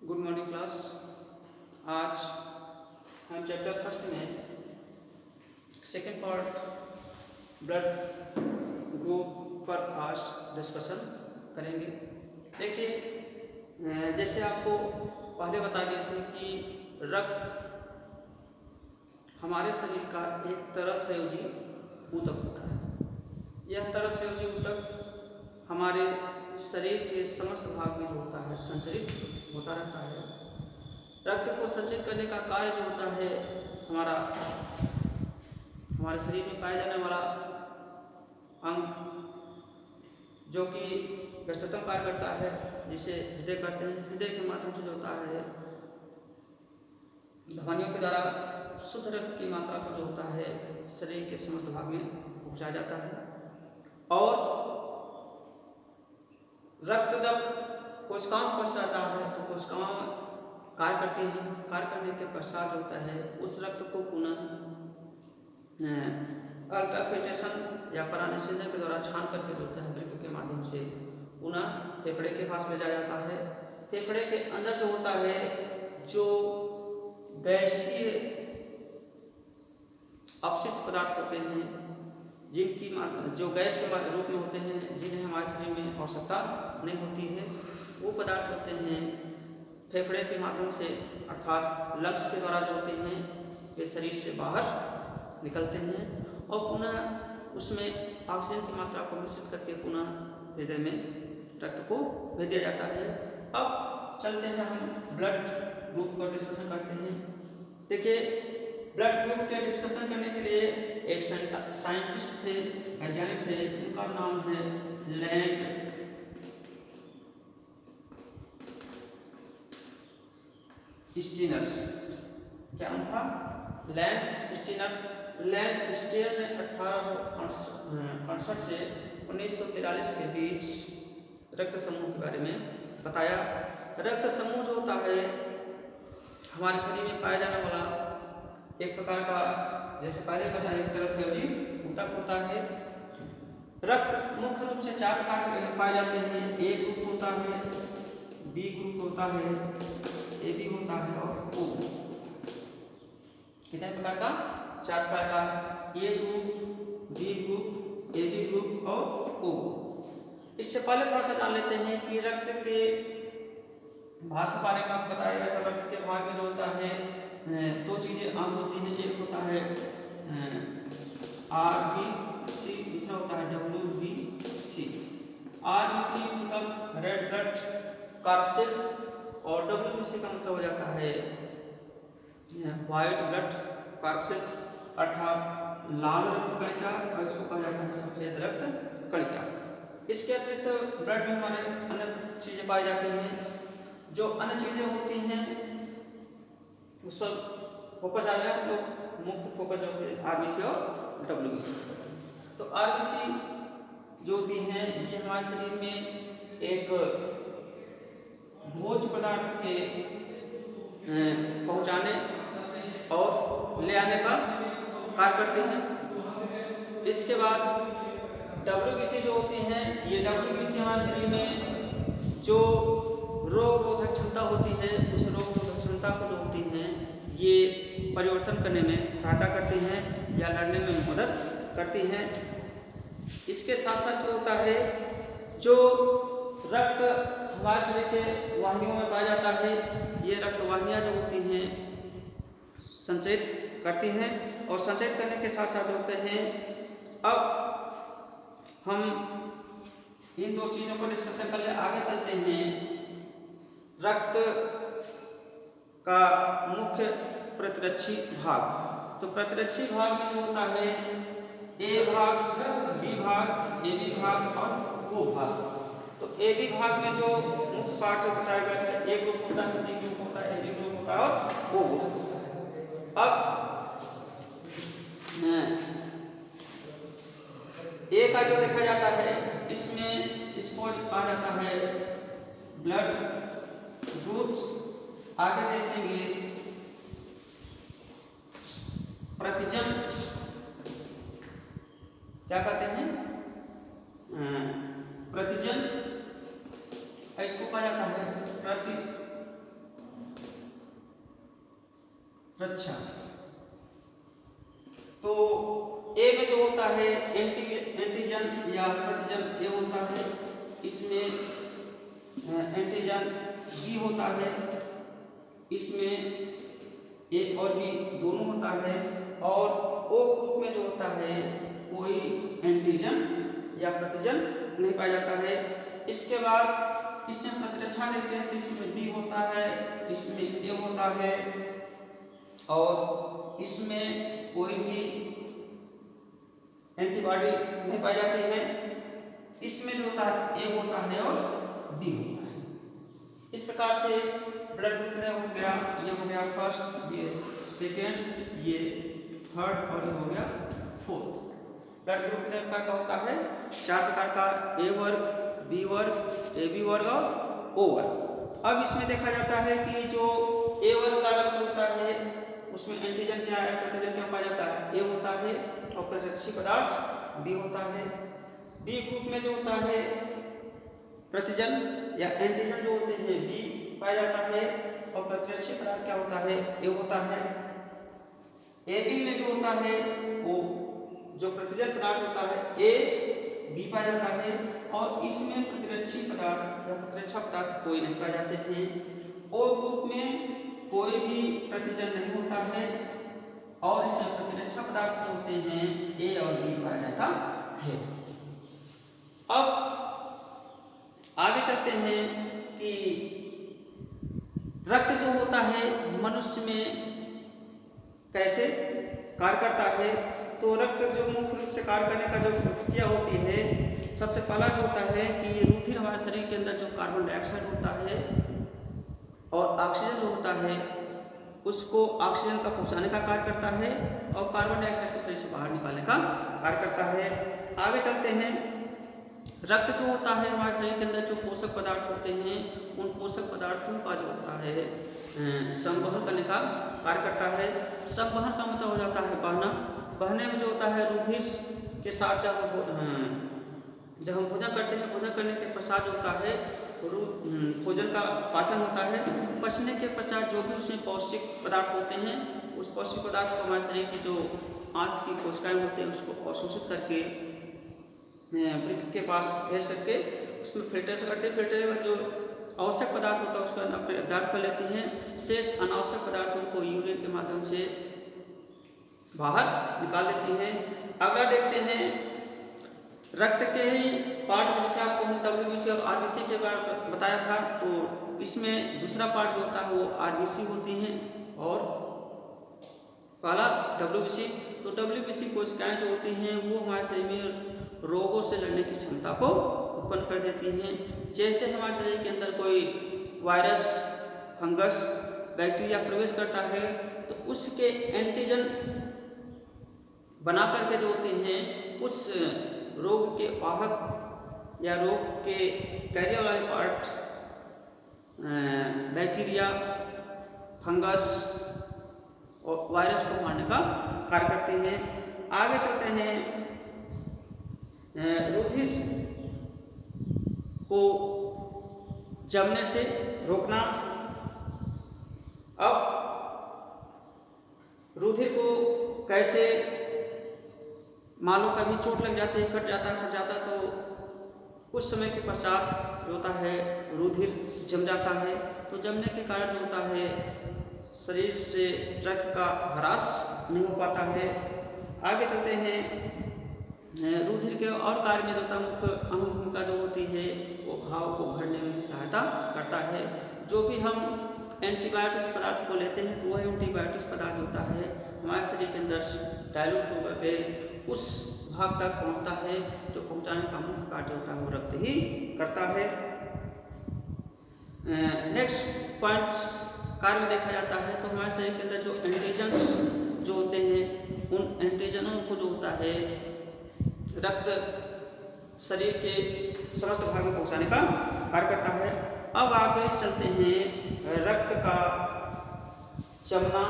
Good morning class. आज हम chapter first में सेकेंड पार्ट ब्लड ग्रुप पर आज डिस्कशन करेंगे। देखिए, जैसे आपको पहले बता दिए थे कि रक्त हमारे शरीर का एक तरल संयोजी ऊतक होता है। यह तरल संयोजी ऊतक हमारे शरीर के समस्त भाग में जो होता है संचरित होता रहता है। रक्त को संचित करने का कार्य जो होता है हमारे शरीर में पाया जाने वाला अंग जो कि व्यस्ततम कार्य करता है, जिसे हृदय कहते हैं। हृदय के माध्यम से जो होता है धमनियों के द्वारा शुद्ध रक्त की मात्रा को जो होता है शरीर के समस्त भाग में पहुंचाया जाता है। और रक्त जब कोशिकाओं में पहुंच जाता है तो कोशिकाओं कार्य करते हैं। कार्य करने के पश्चात होता है उस रक्त को पुनः अल्ट्राफिल्ट्रेशन या परानिषेचन के द्वारा छान करके जो होता है वृक्क के माध्यम से पुनः फेफड़े के पास ले जाया जाता है। फेफड़े के अंदर जो होता है जो गैसीय अपशिष्ट पदार्थ होते हैं, जिनकी जो गैस के रूप में होते हैं, जिन्हें हमारे शरीर में आवश्यकता नहीं होती है, वो पदार्थ होते हैं फेफड़े के माध्यम से अर्थात लंग्स के द्वारा जो होते हैं वे शरीर से बाहर निकलते हैं और पुनः उसमें ऑक्सीजन की मात्रा को मिश्रित करके पुनः हृदय में रक्त को भेज दिया जाता है। अब चलते हैं हम ब्लड ग्रुप का डिस्कशन करते हैं। देखिए, ब्लड ग्रुप के डिस्कशन करने के लिए एक साइंटिस्ट थे, वैज्ञानिक थे, उनका नाम है लैंड स्टीनर। क्या नाम था? Land Steiner. लैंड स्टीनर ने 1868 से 1943 के बीच रक्त समूह के बारे में बताया। रक्त समूह जो होता है हमारे शरीर में पाया जाने वाला एक प्रकार का, जैसे पहले बताया, एक तरह संयोजी ऊतक होता है। रक्त मुख्य रूप से 4 प्रकार के पाए जाते हैं। ए ग्रुप होता है, बी ग्रुप होता है, ए बी होता है और ओ। कितने प्रकार का? 4 प्रकार का। A group, B group, A B group और ओ। इससे पहले थोड़ा सा जान लेते हैं कि रक्त के भाग के बारे में आपको बताया गया। तो रक्त के भाग में जो होता है 2 चीजें आम होती हैं। एक होता है RBC, दूसरा होता है WBC। RBC मतलब रेड ब्लड कॉर्पसेल्स और WBC का मतलब हो जाता है व्हाइट ब्लड कॉर्पसेल्स अर्थात लाल रक्त कणिका, और इसको कहा जाता है सफेद रक्त कणिका। इसके अतिरिक्त ब्लड में हमारे अन्य चीजें पाई जाती हैं। जो अन्य चीजें होती हैं उस पर फोकस आ गया, तो मुख्य फोकस होते हैं RBC और WBC। तो RBC जो होती हैं ये हमारे शरीर में एक भोज्य पदार्थ के पहुंचाने और ले आने का कार्य करते हैं। इसके बाद WBC जो होती हैं, ये WBC हमारे शरीर में जो रोग रोधक क्षमता होती है, उस रोग रोधक क्षमता को जो होती हैं ये परिवर्तन करने में सहायता करती हैं या लड़ने में मदद करती हैं। इसके साथ साथ जो होता है जो रक्त हमारे शरीर के वाहिनियों में पाया जाता है, ये रक्त वाहिनियाँ जो होती हैं संचयित करती हैं और संचयित करने के साथ साथ होते हैं। अब हम इन 2 चीज़ों को डिस्कशन कर ले, आगे चलते हैं। रक्त का मुख्य प्रतिरक्षी भाग। तो प्रतिरक्षी भाग में जो होता है ए भाग, बी भाग, ए बी भाग और ओ भाग। तो ए बी भाग में जो मुख्य पार्ट जो बताया गया है, ए ग्रुप होता है, बी ग्रुप होता है, ए बी ग्रुप होता है और ओ ग्रुप होता है। अब ए का जो देखा जाता है इसमें इसको कहा जाता है ब्लड ग्रुप्स। आगे देखेंगे प्रतिजन क्या कहते हैं, प्रतिजन इसको कहा जाता है रक्षा। तो ए में जो होता है एंटीजन या प्रतिजन ए होता है, इसमें एंटीजन बी होता है, इसमें ए और बी दोनों होता है, और ओ ग्रुप में जो होता है कोई एंटीजन या प्रतिजन नहीं पाया जाता है। इसके बाद इसमें प्रतिरक्षा देखते हैं तो इसमें बी होता है, इसमें ए होता है, और इसमें कोई भी एंटीबॉडी नहीं पाई जाती है। इसमें जो होता है ए होता है और बी होता है। इस प्रकार से ब्लड ग्रुप हो गया, ये हो गया फर्स्ट, ये सेकेंड, ये थर्ड और ये हो गया फोर्थ। ब्लड ग्रुप कितने प्रकार का होता है? 4 प्रकार का, ए वर्ग, बी वर्ग, ए बी वर्ग और ओ वर्ग। अब इसमें देखा जाता है कि जो ए वर्ग का रक्त होता है उसमें एंटीजन क्या है, प्रतिजन क्या पाया जाता है? ए होता है, और प्रतिरक्षी पदार्थ बी होता है। बी ग्रुप में जो होता है प्रतिजन या एंटीजन जो होते हैं बी पाया जाता है, और प्रतिरक्षी पदार्थ क्या होता है? ए होता है। ए बी में जो होता है वो जो प्रतिजन पदार्थ होता है ए बी पाया जाता है, और इसमें प्रतिरक्षी पदार्थ या प्रतिरक्षा पदार्थ कोई नहीं पाए जाते हैं। ओ ग्रुप में कोई भी प्रतिजन नहीं होता है, और इसमें प्रतिरक्षा पदार्थ जो होते हैं ए और बी पाया जाता है। अब आगे चलते हैं कि रक्त जो होता है मनुष्य में कैसे कार्य करता है। तो रक्त जो मुख्य रूप से कार्य करने का जो प्रक्रिया होती है, सबसे पहला जो होता है कि रुधिर हमारे शरीर के अंदर जो कार्बन डाइऑक्साइड होता है और ऑक्सीजन जो होता है उसको ऑक्सीजन का पहुंचाने का कार्य करता है, और कार्बन डाइऑक्साइड को शरीर से बाहर निकालने का कार्य करता है। आगे चलते हैं, रक्त जो होता है हमारे शरीर के अंदर जो पोषक पदार्थ होते हैं उन पोषक पदार्थों का जो होता है संवहन करने का कार्य करता है। संवहन का मतलब हो जाता है बहना। बहने में जो होता है रुधिर के साथ जब हम भोजन करते हैं, भोजन करने के पश्चात जो होता है भोजन का पाचन होता है। पचने के पश्चात जो भी उसमें पौष्टिक पदार्थ होते हैं उस पौष्टिक पदार्थ को हमारे शरीर की जो आंत की कोशिकाएं होती हैं उसको अवशोषित करके वृक्क के पास भेज करके उसमें फिल्टर करते, फिल्टर में जो आवश्यक पदार्थ होता है उसको अपने अब्जॉर्ब कर लेती हैं। शेष अनावश्यक पदार्थों को यूरिन के माध्यम से बाहर निकाल देती हैं। अगला देखते हैं रक्त के ही पार्ट में, जैसे आपको हम WBC और RBC के बारे में बताया था, तो इसमें दूसरा पार्ट जो होता है वो RBC होती हैं और पहला WBC। तो WBC कोशिकाएं जो होती हैं वो हमारे शरीर में रोगों से लड़ने की क्षमता को उत्पन्न कर देती हैं। जैसे हमारे शरीर के अंदर कोई वायरस, फंगस, बैक्टीरिया प्रवेश करता है तो उसके एंटीजन बना करके जो होते हैं उस रोग के वाहक या रोग के कैरियर वाले पार्ट बैक्टीरिया, फंगस और वायरस को मारने का कार्य करते हैं। आगे चलते हैं, रुधिर को जमने से रोकना। अब रुधिर को कैसे, मान लो कभी चोट लग जाती है, कट जाता तो कुछ समय के पश्चात जो होता है रुधिर जम जाता है। तो जमने के कारण जो होता है शरीर से रक्त का ह्रास नहीं हो पाता है। आगे चलते हैं, रुधिर के और कार्य में जो होता है मुख्य अहम भूमिका जो होती है वो घाव को भरने में भी सहायता करता है। जो भी हम एंटीबायोटिक्स पदार्थ को लेते हैं तो वह एंटीबायोटिक्स पदार्थ होता है हमारे शरीर के अंदर डायल्यूट होकर के उस भाग तक पहुंचता है जो पहुंचाने का मुख्य कार्य होता है वो रक्त ही करता है। नेक्स्ट पॉइंट कार्य में देखा जाता है तो हमारे शरीर के अंदर जो एंटीजन्स जो होते हैं उन एंटीजनों को जो होता है रक्त शरीर के समस्त भाग में पहुंचाने का कार्य करता है। अब आगे चलते हैं, रक्त का जमना।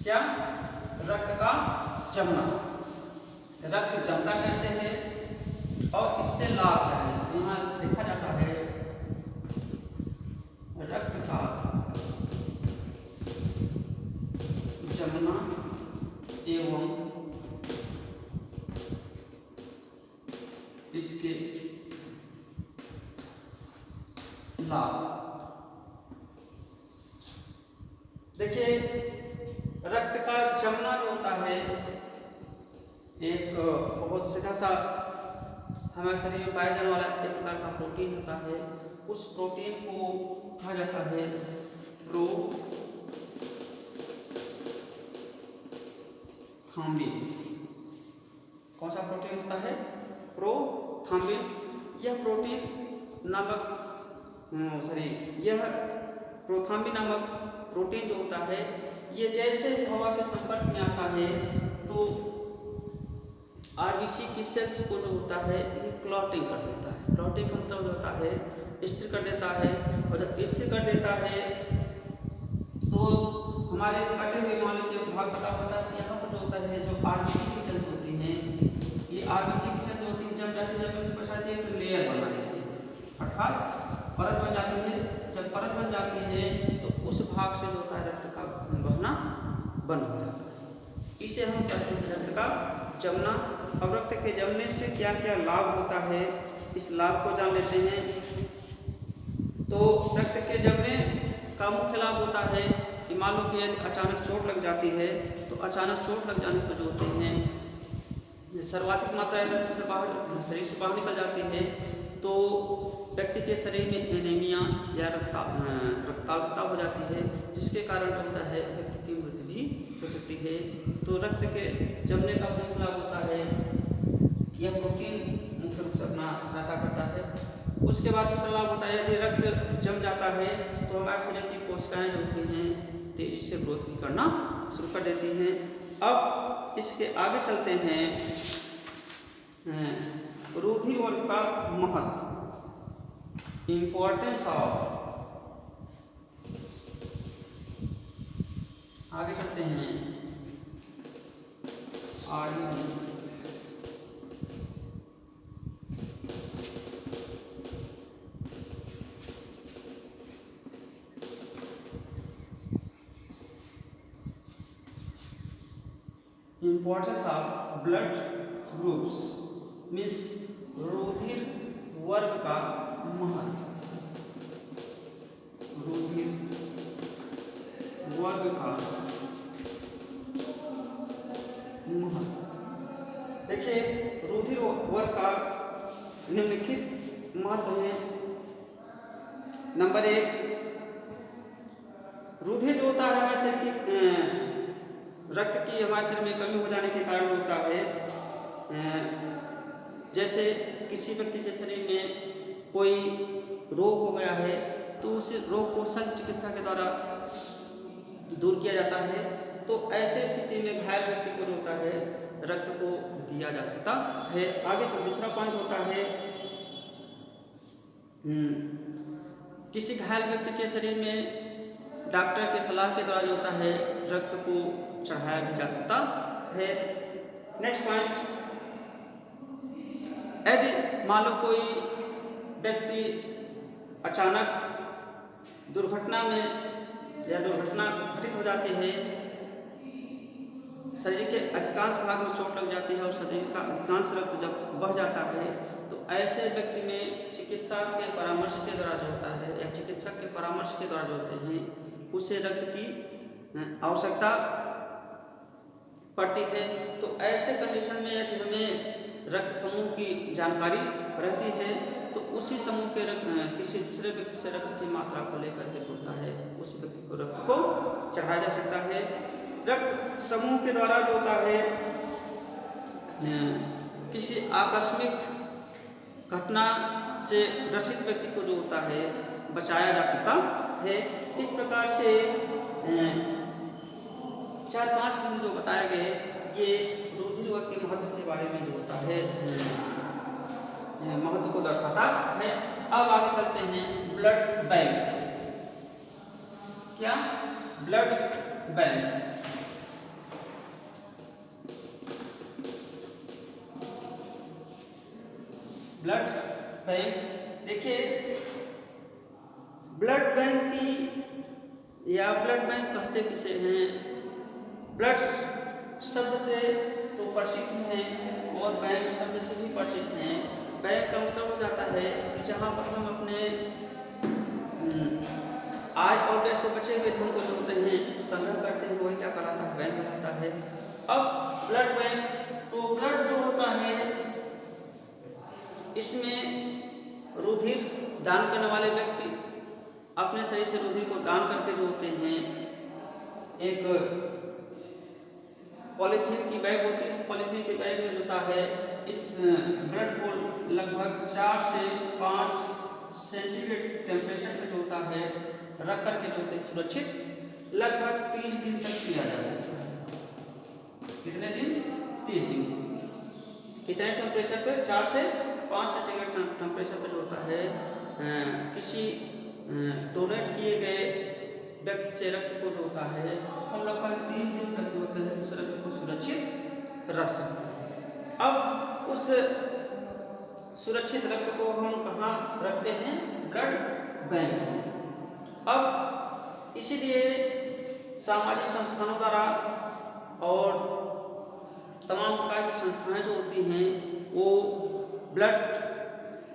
क्या? रक्त का जमना। रक्त जमता कैसे है और इससे लाभ क्या है? यहाँ देखा जाता है रक्त का जमना एवं इसके लाभ। देखिए, रक्त का जमना जो होता है एक बहुत सीधा सा हमारे शरीर में पाया जाने वाला एक प्रकार का प्रोटीन होता है। उस प्रोटीन को कहा जाता है प्रोथ्राम्बिन। कौन सा प्रोटीन होता है? प्रोथ्राम्बिन। यह प्रोटीन नामक यह प्रोथ्राम्बिन नामक प्रोटीन जो होता है, ये जैसे हवा के संपर्क में आता है तो आरबीसी की सेल्स को जो होता है ये क्लॉटिंग कर देता है। क्लॉटिंग का मतलब होता है स्थिर कर देता है, और जब स्थिर कर देता है तो हमारे कटे हुए मानव के भाग पता होता है कि यहाँ पर जो होता है जो आरबीसी की सेल्स होती हैं, ये आरबीसी की सेल्स होती हैं जब जाती है एक लेयर बना देती है, अर्थात परत बन जाती है। जब परत बन जाती है तो उस भाग से जो होता है रक्त का बहना बंद हो जाता है। इसे हम कहते हैं रक्त का जमना। अब रक्त के जमने से क्या क्या लाभ होता है, इस लाभ को जान लेते हैं। तो रक्त के जमने का मुख्य लाभ होता है कि मान लो कि यदि अचानक चोट लग जाती है तो अचानक चोट लग जाने पर जो होते हैं सर्वाधिक मात्रा रक्त से शरीर से बाहर निकल जाती है, तो व्यक्ति के शरीर में एनीमिया या रक्ताल्पता हो जाती है, जिसके कारण जो होता है व्यक्ति की मृत्यु भी हो सकती है। तो रक्त के जमने का प्रमुख लाभ होता है यह प्रोटीन मुख्य रूप से अपना सहायता करता है। उसके बाद दूसरा लाभ होता है यदि रक्त जम जाता है तो हमारे शरीर की कोशिकाएं जो होती हैं तेजी से ग्रोथ भी करना शुरू कर देती हैं। अब इसके आगे चलते हैं रुधिर वर्ग का महत्व, इंपॉर्टेंस ऑफ। आगे चलते हैं iron. Importance of blood groups means रुधिर वर्ग का महत्व। रुधिर वर्ग का महत्व। देखिए, रुधिर वर्ग का निम्नलिखित महत्व है। नंबर 1, रुधिर जो होता है हमारे शरीर की रक्त की हमारे शरीर में कमी हो जाने के कारण होता है। जैसे किसी व्यक्ति के शरीर में कोई रोग हो गया है तो उस रोग को शल्य चिकित्सा के द्वारा दूर किया जाता है, तो ऐसे स्थिति में घायल व्यक्ति को जो होता है रक्त को दिया जा सकता है। आगे दूसरा पॉइंट होता है किसी घायल व्यक्ति के शरीर में डॉक्टर के सलाह के द्वारा जो होता है रक्त को चढ़ाया भी जा सकता है। नेक्स्ट पॉइंट, यदि मान लो कोई व्यक्ति अचानक दुर्घटना में या दुर्घटना घटित हो जाती है, शरीर के अधिकांश भाग में चोट लग जाती है और शरीर का अधिकांश रक्त जब बह जाता है तो ऐसे व्यक्ति में चिकित्सा के परामर्श के द्वारा जो होता है या चिकित्सक के परामर्श के द्वारा जो होते हैं उसे रक्त की आवश्यकता पड़ती है। तो ऐसे कंडीशन में यदि हमें रक्त समूह की जानकारी रहती है तो उसी समूह के किसी दूसरे व्यक्ति से रक्त की मात्रा को लेकर के होता है उस व्यक्ति को रक्त को चढ़ाया जा सकता है। रक्त समूह के द्वारा जो होता है किसी आकस्मिक घटना से ग्रसित व्यक्ति को जो होता है बचाया जा सकता है। इस प्रकार से 4-5 बिंदु जो बताए गए ये रुधिर वर्ग के महत्व के बारे में जो होता है महत्व को दर्शाता है। अब आगे चलते हैं ब्लड बैंक। क्या? Blood bank. ब्लड बैंक, देखिए ब्लड बैंक की या ब्लड बैंक कहते किसे हैं ब्लड शब्द से तो परिचित हैं और बैंक शब्द से भी परिचित हैं। बैंक का मतलब हो जाता है कि जहाँ पर हम अपने आय और व्यय से बचे हुए धन को जो होते हैं संग्रह करते हैं, वही क्या कहलाता है? बैंक कहलाता है। अब ब्लड बैंक, तो ब्लड जो होता है इसमें रुधिर दान करने वाले व्यक्ति अपने शरीर से रुधिर को दान करके जो होते हैं, एक पॉलीथीन की बैग होती है, इस पॉलीथीन के बैग में होता है इस ब्लड को लगभग 4 से 5 सेंटीग्रेड टेम्परेचर पे जो होता है रख करके जो होते हैं सुरक्षित लगभग 30 दिन तक किया जा सकता है। कितने दिन? 30 दिन। कितने टेम्परेचर पे? 4 से 5 सेंटीग्रेड टेम्परेचर पे जो होता है किसी डोनेट किए गए व्यक्ति से रक्त को जो होता है हम लगभग 3 दिन तक जो होते हैं उस रक्त को सुरक्षित रख सकते हैं। अब उस सुरक्षित रक्त को हम कहाँ रखते हैं? Blood bank. अब इसीलिए सामाजिक संस्थानों द्वारा और तमाम प्रकार की संस्थाएं जो होती हैं वो ब्लड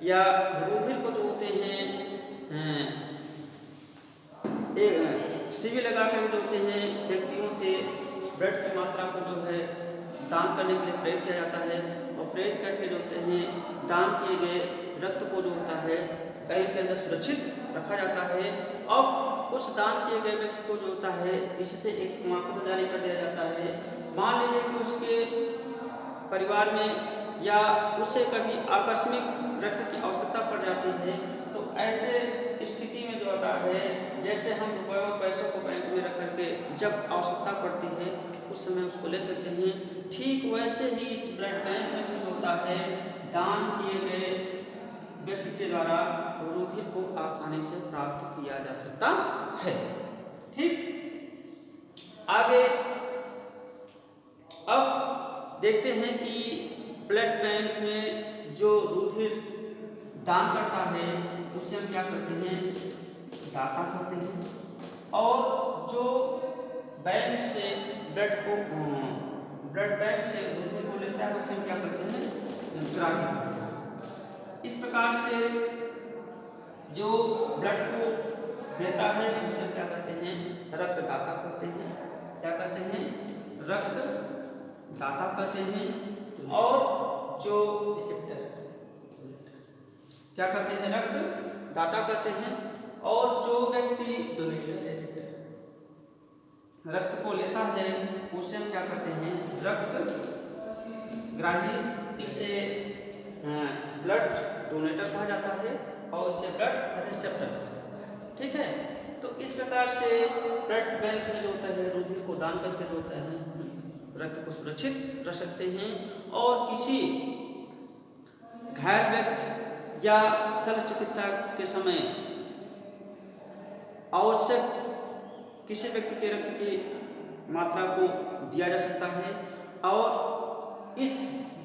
या रुधिर को जो होते हैं शिविर लगा कर जो होते हैं व्यक्तियों से ब्लड की मात्रा को जो है दान करने के लिए प्रेरित किया जाता है और प्रेरित करके जो होते हैं दान किए गए रक्त को जो होता है बैंक के अंदर सुरक्षित रखा जाता है। अब उस दान किए गए व्यक्ति को जो होता है इससे एक प्रमाण जारी कर दिया जाता है। मान लीजिए कि उसके परिवार में या उसे कभी आकस्मिक रक्त की आवश्यकता पड़ जाती है, तो ऐसे स्थिति में जो होता है जैसे हम रुपये और पैसों को बैंक में रख करके जब आवश्यकता पड़ती है उस समय उसको ले सकते हैं, ठीक वैसे ही इस ब्लड बैंक में भी जो होता है दान किए गए व्यक्ति के द्वारा रुधिर को आसानी से प्राप्त किया जा सकता है। ठीक, आगे अब देखते हैं कि ब्लड बैंक में जो रुधिर दान करता है उसे हम क्या कहते हैं? दाता कहते हैं। और जो बैंक से ब्लड बैंक से रुधिर को लेता है उसे हम क्या कहते हैं? ग्राही कहते हैं। इस प्रकार से जो ब्लड को देता है उसे क्या कहते हैं? रक्तदाता कहते हैं। क्या कहते हैं? रक्तदाता कहते हैं। और जो क्या कहते हैं? रक्तदाता कहते हैं। और जो व्यक्ति रक्त को लेता है उसे हम क्या कहते हैं? रक्त ग्राही। इसे ब्लड डोनेटर कहा जाता है और इसे ब्लड रिसेप्टर। ठीक है, तो इस प्रकार से ब्लड बैंक में जो होता है रुधिर को दान करके जो होता है रक्त को सुरक्षित रख सकते हैं। और किसी घायल व्यक्ति या शल्य चिकित्सा के समय आवश्यक किसी व्यक्ति के रक्त की मात्रा को दिया जा सकता है। और इस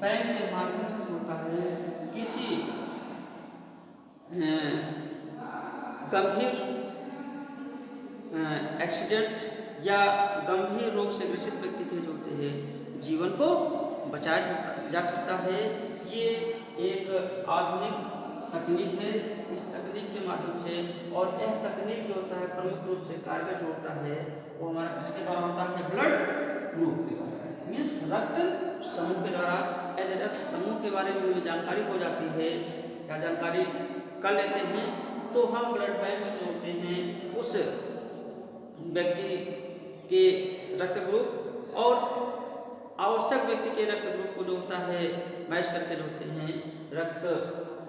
बैंक के माध्यम से होता है किसी गंभीर एक्सीडेंट या गंभीर रोग से ग्रसित व्यक्ति के जो होते हैं जीवन को बचाया जा सकता है। ये एक आधुनिक तकनीक है। इस तकनीक के माध्यम से, और यह तकनीक जो होता है प्रमुख रूप से कारगर जो होता है वो हमारा किसके द्वारा होता है? ब्लड ग्रुप के द्वारा, मीन्स रक्त समूह के द्वारा। यदि रक्त समूह के बारे में हमें जानकारी हो जाती है या जानकारी कर लेते हैं तो हम ब्लड बैंक जो होते हैं उस व्यक्ति के रक्त ग्रुप और आवश्यक व्यक्ति के रक्त ग्रुप को जो होता है मैच करके जो होते हैं रक्त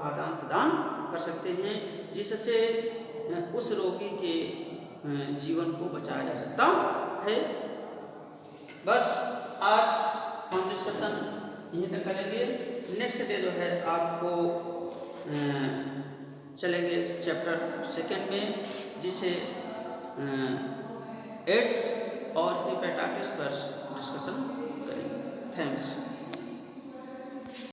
आदान प्रदान कर सकते हैं, जिससे उस रोगी के जीवन को बचाया जा सकता है। बस आज हम डिस्कशन यहीं तक करेंगे। नेक्स्ट डे जो है आपको चलेंगे चैप्टर 2 में, जिसे एड्स और हेपेटाइटिस पर डिस्कशन करेंगे। थैंक्स।